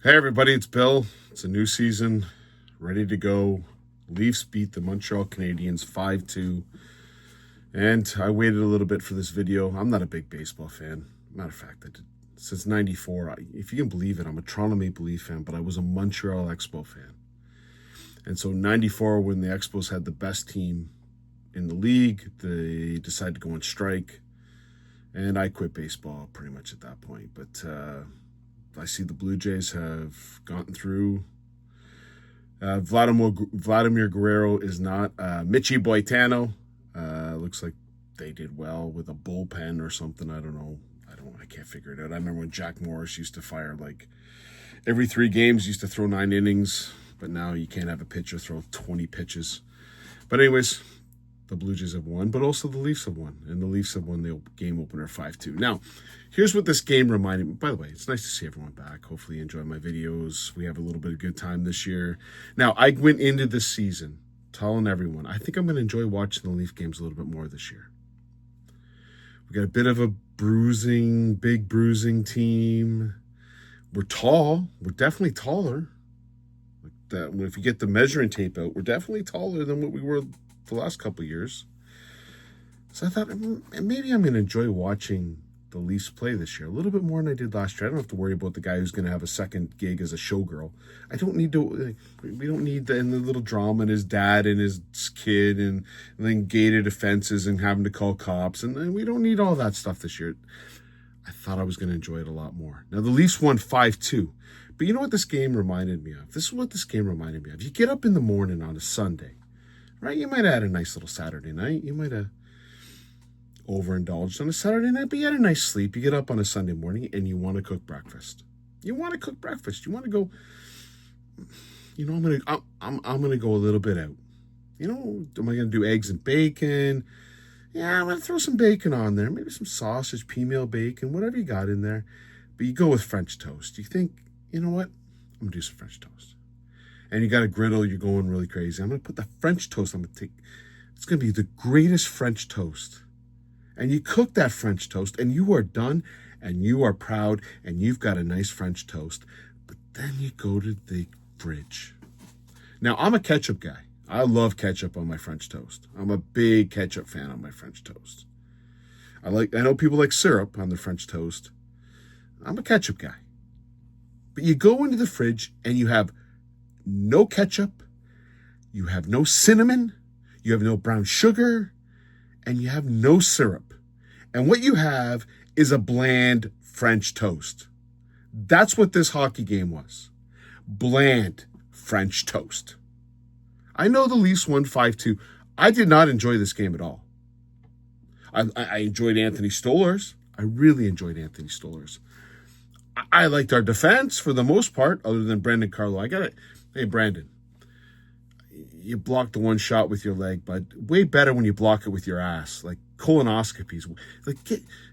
Hey everybody, it's Bill. It's a new season, ready to go. Leafs beat the Montreal Canadiens 5-2. And I waited a little bit for this video. I'm not a big baseball fan. Matter of fact, since 94, if you can believe it, I'm a Toronto Maple Leaf fan, but I was a Montreal Expo fan. And so 94, when the Expos had the best team in the league, they decided to go on strike. And I quit baseball pretty much at that point. But I see the Blue Jays have gotten through. Vladimir Guerrero is not. Michi Boitano looks like they did well with a bullpen or something. I don't know. I can't figure it out. I remember when Jack Morris used to fire like every 3 games, used to throw 9 innings, but now you can't have a pitcher throw 20 pitches. But anyways, the Blue Jays have won, but also the Leafs have won. And the Leafs have won the game opener 5-2. Now, here's what this game reminded me. By the way, it's nice to see everyone back. Hopefully you enjoy my videos. We have a little bit of good time this year. Now, I went into this season telling everyone, I think I'm going to enjoy watching the Leaf games a little bit more this year. We got a bit of a big bruising team. We're tall. We're definitely taller. If you get the measuring tape out, we're definitely taller than what we were the last couple of years. So I thought maybe I'm going to enjoy watching the Leafs play this year a little bit more than I did last year. I don't have to worry about the guy who's going to have a second gig as a showgirl. I don't need to. We don't need the little drama and his dad and his kid and then gated offenses and having to call cops. And we don't need all that stuff this year. I thought I was going to enjoy it a lot more. Now, the Leafs won 5-2. But you know what this game reminded me of? This is what this game reminded me of. You get up in the morning on a Sunday, right? You might have had a nice little Saturday night. You might have overindulged on a Saturday night, but you had a nice sleep. You get up on a Sunday morning and you want to cook breakfast. You want to cook breakfast. You want to go, I'm gonna go a little bit out. Am I gonna do eggs and bacon? Yeah, I'm gonna throw some bacon on there. Maybe some sausage, pea meal bacon, whatever you got in there. But you go with French toast. You think, you know what? I'm gonna do some French toast. And you got a griddle, you're going really crazy. I'm gonna put the French toast, it's gonna be the greatest French toast. And you cook that French toast and you are done and you are proud and you've got a nice French toast. But then you go to the fridge. Now, I'm a ketchup guy. I love ketchup on my French toast. I'm a big ketchup fan on my French toast. I know people like syrup on their French toast. I'm a ketchup guy. But you go into the fridge and you have no ketchup, you have no cinnamon, you have no brown sugar, and you have no syrup. And what you have is a bland French toast. That's what this hockey game was. Bland French toast. I know the Leafs won 5-2. I did not enjoy this game at all. I enjoyed Anthony Stolarz. I really enjoyed Anthony Stolarz. I liked our defense for the most part, other than Brandon Carlo. I got it. Hey, Brandon, you blocked the one shot with your leg, but way better when you block it with your ass, like colonoscopies.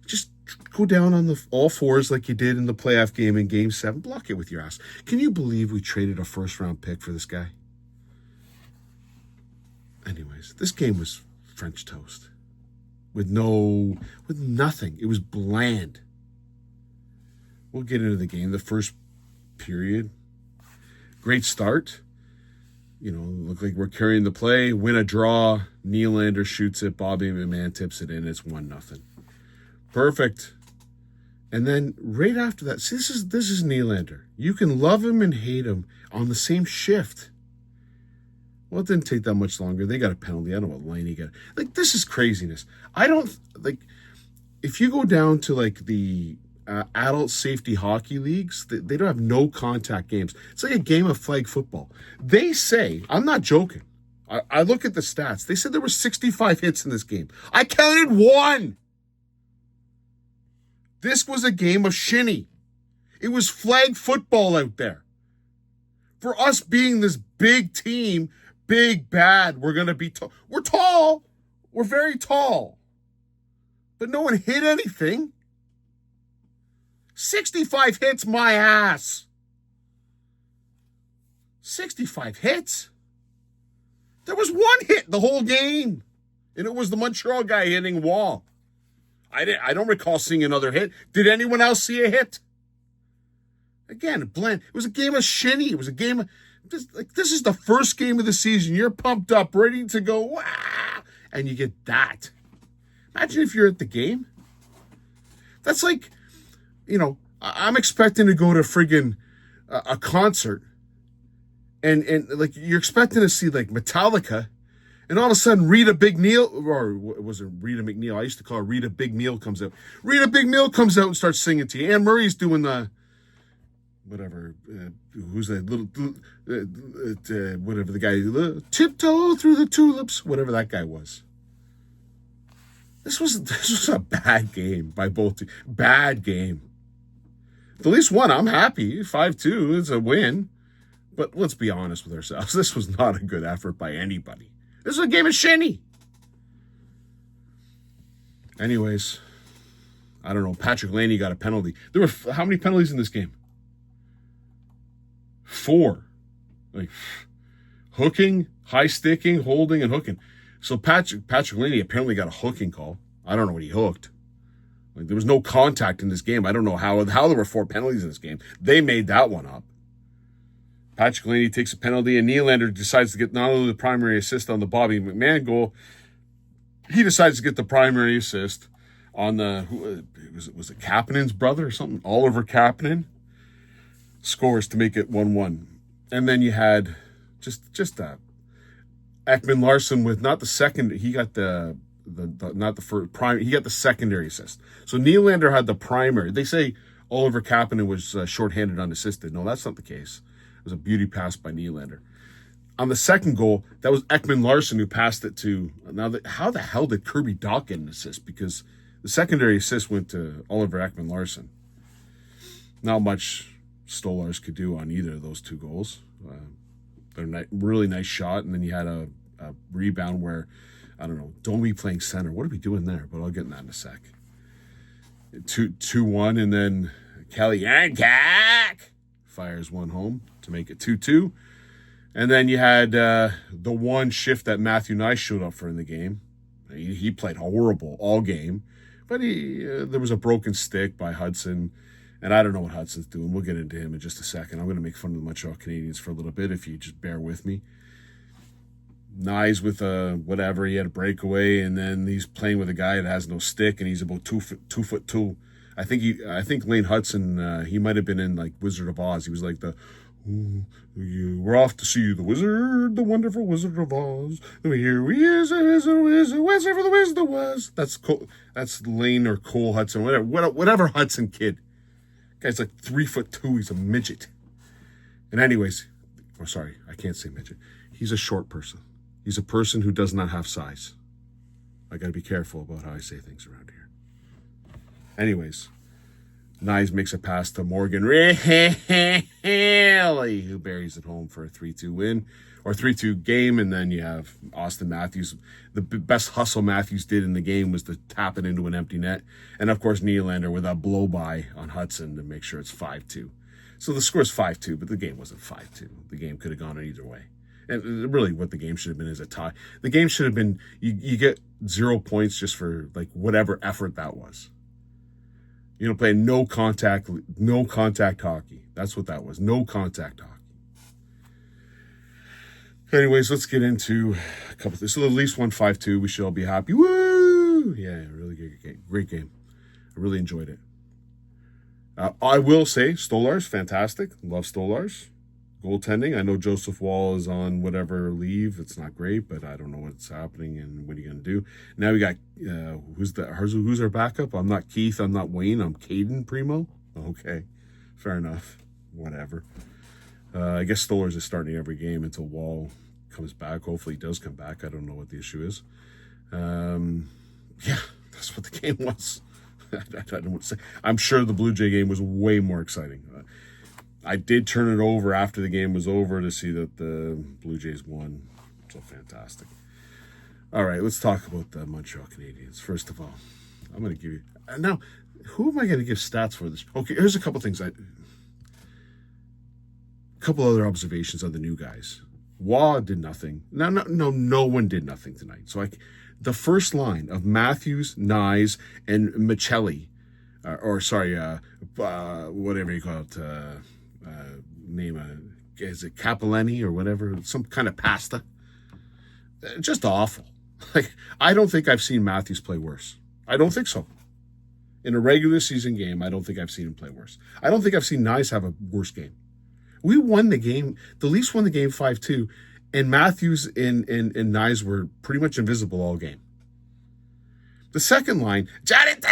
Just go down on all fours like you did in the playoff game in Game 7. Block it with your ass. Can you believe we traded a first-round pick for this guy? Anyways, this game was French toast with nothing. It was bland. We'll get into the game. The first period, great start. Look like we're carrying the play, win a draw. Nylander shoots it. Bobby McMahon tips it in. It's 1-0. Perfect. And then right after that, see, this is Nylander. You can love him and hate him on the same shift. Well, it didn't take that much longer. They got a penalty. I don't know what line he got. This is craziness. If you go down to the adult safety hockey leagues, they don't have no contact games. It's like a game of flag football. They say, I'm not joking. I look at the stats. They said there were 65 hits in this game. I counted 1. This was a game of shinny. It was flag football out there. For us being this big team, big, bad, we're going to be tall. We're tall. We're very tall. But no one hit anything. 65 hits, my ass. 65 hits? There was 1 hit the whole game. And it was the Montreal guy hitting Wall. I don't recall seeing another hit. Did anyone else see a hit? Again, blend. It was a game of shinny. It was a game of this is the first game of the season. You're pumped up, ready to go. Wow, and you get that. Imagine if you're at the game. That's like, I'm expecting to go to friggin' a concert, and like you're expecting to see like Metallica, and all of a sudden Rita Big Neil, or was it Rita McNeil? I used to call her Rita Big Meal comes out. Rita Big Meal comes out and starts singing to you. Anne Murray's doing the whatever. Who's that little whatever the guy tiptoe through the tulips, whatever that guy was. This was a bad game by both teams. Bad game. At least one, I'm happy. 5-2 is a win. But let's be honest with ourselves. This was not a good effort by anybody. This is a game of shinny. Anyways, I don't know. Patrick Laney got a penalty. There were how many penalties in this game? 4. Like hooking, high sticking, holding, and hooking. So Patrick Laney apparently got a hooking call. I don't know what he hooked. Like there was no contact in this game. I don't know how there were 4 penalties in this game. They made that one up. Patrick Laney takes a penalty, and Nylander decides to get not only the primary assist on the Bobby McMahon goal, he decides to get the primary assist on was it Kapanen's brother or something? Oliver Kapanen scores to make it 1-1. And then you had just that. Ekman Larsson with not the second, he got the not the first primary, he got the secondary assist. So Nylander had the primary. They say Oliver Kapanen was shorthanded unassisted. No, that's not the case. It was a beauty pass by Nylander. On the second goal, that was Ekman Larsson who passed it to. Now, how the hell did Kirby Dach get an assist? Because the secondary assist went to Oliver Ekman Larsson. Not much Stolarz could do on either of those 2 goals. They're really nice shot, and then you had a rebound where, I don't know, Domi playing center. What are we doing there? But I'll get in that in a sec. 2-1, and then Kalyankak fires one home to make it 2-2. And then you had the one shift that Matthew Nice showed up for in the game. He played horrible all game, but there was a broken stick by Hudson. And I don't know what Hudson's doing. We'll get into him in just a second. I'm going to make fun of the Montreal Canadiens for a little bit if you just bear with me. Nyes with whatever. He had a breakaway, and then he's playing with a guy that has no stick, and he's about 2'2". I think Lane Hudson, he might have been in like Wizard of Oz. He was like we're off to see the wizard, the wonderful Wizard of Oz. Here he is a wizard for the Wizard of Oz. That's Lane or Cole Hudson, whatever Hudson kid. Guy's like 3'2". He's a midget. And anyways, sorry, I can't say midget. He's a short person. He's a person who does not have size. I got to be careful about how I say things around here. Anyways, Nyes makes a pass to Morgan Riley, who buries it home for a 3-2 win, or 3-2 game. And then you have Austin Matthews. The best hustle Matthews did in the game was to tap it into an empty net. And, of course, Nylander with a blow-by on Hudson to make sure it's 5-2. So the score's 5-2, but the game wasn't 5-2. The game could have gone either way. And really what the game should have been is a tie. The game should have been, you get 0 points just for, like, whatever effort that was. Playing no contact hockey. That's what that was. No contact hockey. Anyways, let's get into a couple things. So at least 5-2. We should all be happy. Woo! Yeah, really great game. I really enjoyed it. I will say, Stolarz, fantastic. Love Stolarz. Goaltending. I know Joseph Wall is on whatever leave. It's not great, but I don't know what's happening and what are you going to do. Now we got, who's our backup? I'm not Keith. I'm not Wayne. I'm Caden Primo. Okay, fair enough. Whatever. I guess Stolarz is starting every game until Wall comes back. Hopefully he does come back. I don't know what the issue is. Yeah, that's what the game was. I don't know what to say. I'm sure the Blue Jay game was way more exciting. I did turn it over after the game was over to see that the Blue Jays won. So fantastic. All right, let's talk about the Montreal Canadiens. First of all, I'm going to give you... Now, who am I going to give stats for this? Okay, here's a couple things. A couple other observations on the new guys. Waugh did nothing. No one did nothing tonight. So the first line of Matthews, Nyes, and Michelli whatever you call it, name is it capellini or whatever, some kind of pasta. Just awful. Like, I don't think I've seen Matthews play worse. I don't think so. In a regular season game, I don't think I've seen him play worse. I don't think I've seen Nyes have a worse game. We won the game. The Leafs won the game 5-2, and Matthews and Nyes were pretty much invisible all game. The second line, Johnny T!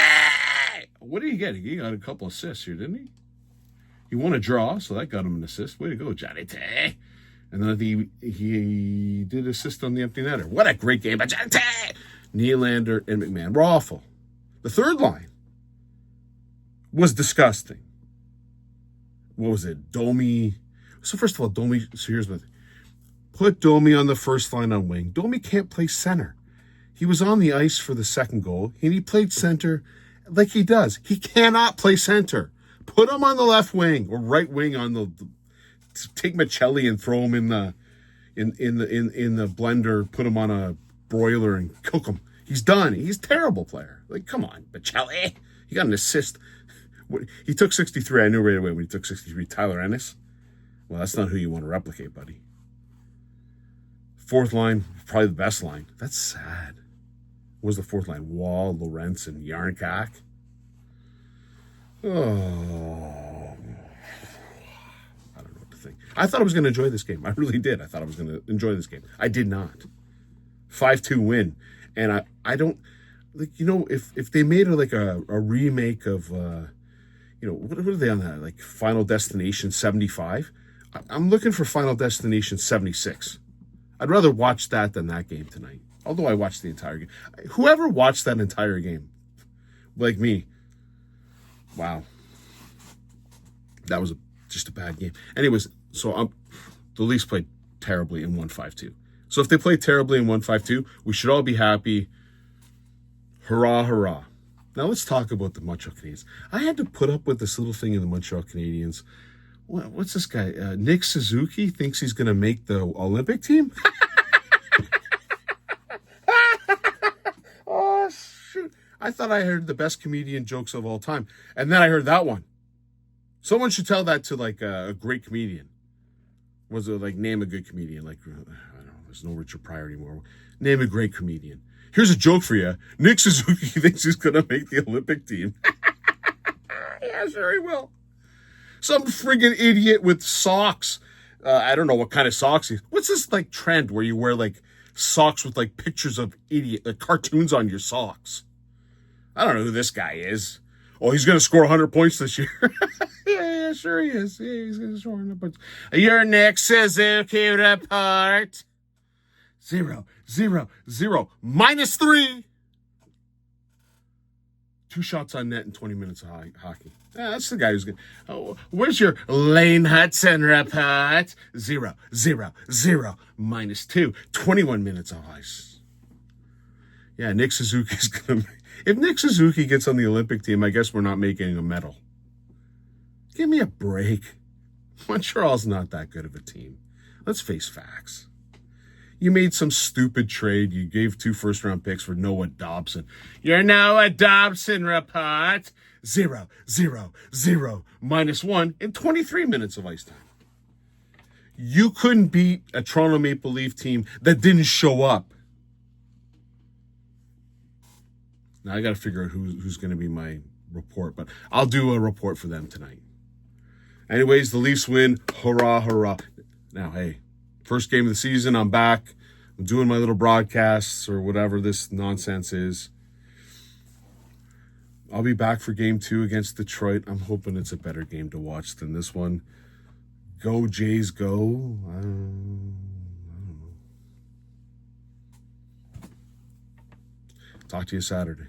What did he get? He got a couple assists here, didn't he? He won a draw, so that got him an assist. Way to go, Johnny T! And then he did assist on the empty netter. What a great game by Johnny T! Nylander and McMahon were awful. The third line was disgusting. What was it? Domi. So first of all, Domi, so here's what. Put Domi on the first line on wing. Domi can't play center. He was on the ice for the second goal, and he played center like he does. He cannot play center. Put him on the left wing or right wing on the take Michelli and throw him in the blender, put him on a broiler and cook him. He's done. He's a terrible player. Like, come on, Michelli. He got an assist. He took 63. I knew right away when he took 63. Tyler Ennis. Well, that's not who you want to replicate, buddy. Fourth line, probably the best line. That's sad. What was the fourth line? Wall, Lorentz, and Yarnkak. Oh. I don't know what to think. I thought I was going to enjoy this game. I really did. I thought I was going to enjoy this game. I did not. 5-2 win. And I don't, like, you know, if they made a remake of, what are they on that? Like Final Destination 75? I'm looking for Final Destination 76. I'd rather watch that than that game tonight. Although I watched the entire game. Whoever watched that entire game, like me, wow. That was just a bad game. Anyways, so the Leafs played terribly and won 5-2. So if they play terribly and won 5-2, we should all be happy. Hurrah, hurrah. Now let's talk about the Montreal Canadiens. I had to put up with this little thing in the Montreal Canadiens. What's this guy? Nick Suzuki thinks he's going to make the Olympic team? Oh, shoot. I thought I heard the best comedian jokes of all time. And then I heard that one. Someone should tell that to, like, a great comedian. Was it, like, name a good comedian? Like, I don't know. There's no Richard Pryor anymore. Name a great comedian. Here's a joke for you. Nick Suzuki thinks he's going to make the Olympic team. Yeah, sure he will. Some friggin' idiot with socks. I don't know what kind of socks he... What's this, like, trend where you wear, like, socks with, like, pictures of cartoons on your socks? I don't know who this guy is. Oh, he's going to score 100 points this year. Yeah, sure he is. Yeah, he's going to score 100 points. Your Nick Suzuki report. 0, 0, 0. -3. 2 shots on net in 20 minutes of hockey. Yeah, that's the guy who's good. Oh, where's your Lane Hudson report? 0, 0, 0. -2. 21 minutes of ice. Yeah, Nick Suzuki's going to... If Nick Suzuki gets on the Olympic team, I guess we're not making a medal. Give me a break. Montreal's not that good of a team. Let's face facts. You made some stupid trade. You gave 2 first-round picks for Noah Dobson. Your Noah Dobson report. 0, 0, 0. -1 in 23 minutes of ice time. You couldn't beat a Toronto Maple Leaf team that didn't show up. Now I got to figure out who's going to be my report, but I'll do a report for them tonight. Anyways, the Leafs win. Hurrah, hurrah. Now, hey, first game of the season, I'm back. I'm doing my little broadcasts or whatever this nonsense is. I'll be back for game 2 against Detroit. I'm hoping it's a better game to watch than this one. Go, Jays, go. I don't know. Talk to you Saturday.